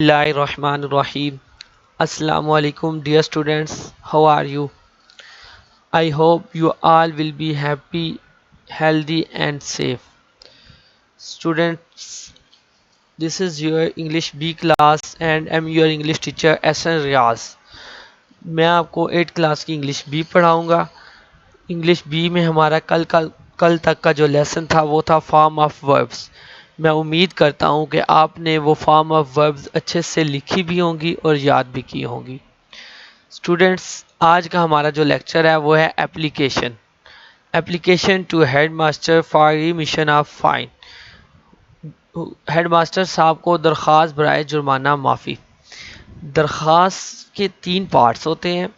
Bismillahirrahmanirrahim. Assalamu alaikum, dear students. How are you? I hope you all will be happy, healthy, and safe. Students, this is your English B class, and I'm your English teacher एसन रियाज. मैं आपको 8 class की English B पढ़ाऊंगा. English B में हमारा कल तक का जो लेसन था वो था फॉर्म ऑफ वर्ब्स. मैं उम्मीद करता हूँ कि आपने वो फॉर्म ऑफ वर्ब्स अच्छे से लिखी भी होंगी और याद भी की होंगी. स्टूडेंट्स, आज का हमारा जो लेक्चर है वो है application to head master for remission of fine. Head master साहब को दरख्वास्त बराए जुर्माना माफ़ी. दरख्वास्त के 3 पार्ट्स होते हैं: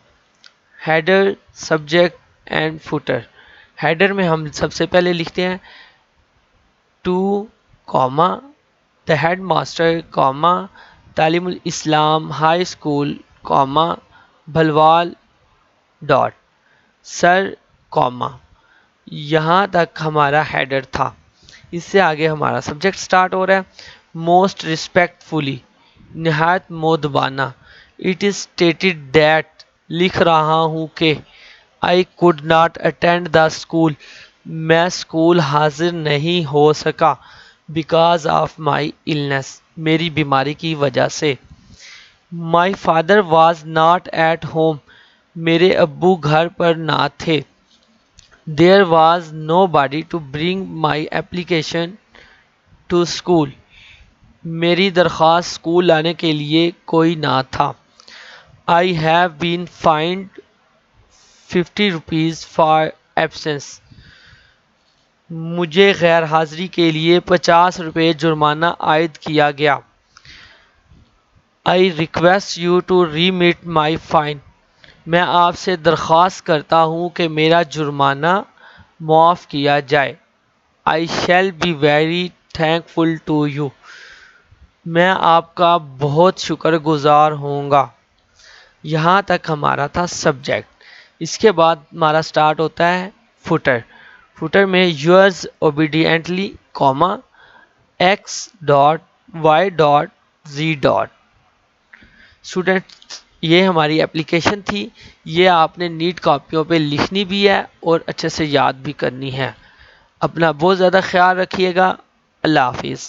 header, subject and footer. Header में हम सबसे पहले लिखते हैं two comma the head master comma तालीमुल Islam high school comma Bhalwal dot sir comma. यहाँ तक हमारा हेडर था. इससे आगे हमारा सब्जेक्ट स्टार्ट हो रहा है. मोस्ट रिस्पेक्टफुली, नहायत मोदबाना. इट इज़ स्टेटेड दैट, लिख रहा हूँ कि I could not attend the school, मैं स्कूल हाजिर नहीं हो सका. बिकॉज ऑफ माई इलनेस, मेरी बीमारी की वजह से. My father was not at home, मेरे अब्बू घर पर ना थे. There was nobody to bring my application to school, मेरी दरख्वास्त स्कूल लाने के लिए कोई ना था. I have been fined 50 rupees for absence, मुझे गैर हाज़िरी के लिए 50 रुपये जुर्माना आयद किया गया. I request you to remit my fine, मैं आपसे दरख्वास्त करता हूँ कि मेरा जुर्माना मुआफ़ किया जाए. I shall be very thankful to you, मैं आपका बहुत शुक्रगुजार होऊंगा. यहाँ तक हमारा था सब्जेक्ट. इसके बाद हमारा स्टार्ट होता है फुटर. फुटर में yours obediently comma X dot Y dot Z dot. Students, ये हमारी एप्लीकेशन थी. ये आपने नीट कॉपियों पे लिखनी भी है और अच्छे से याद भी करनी है. अपना बहुत ज़्यादा ख्याल रखिएगा. अल्लाह हाफिज़.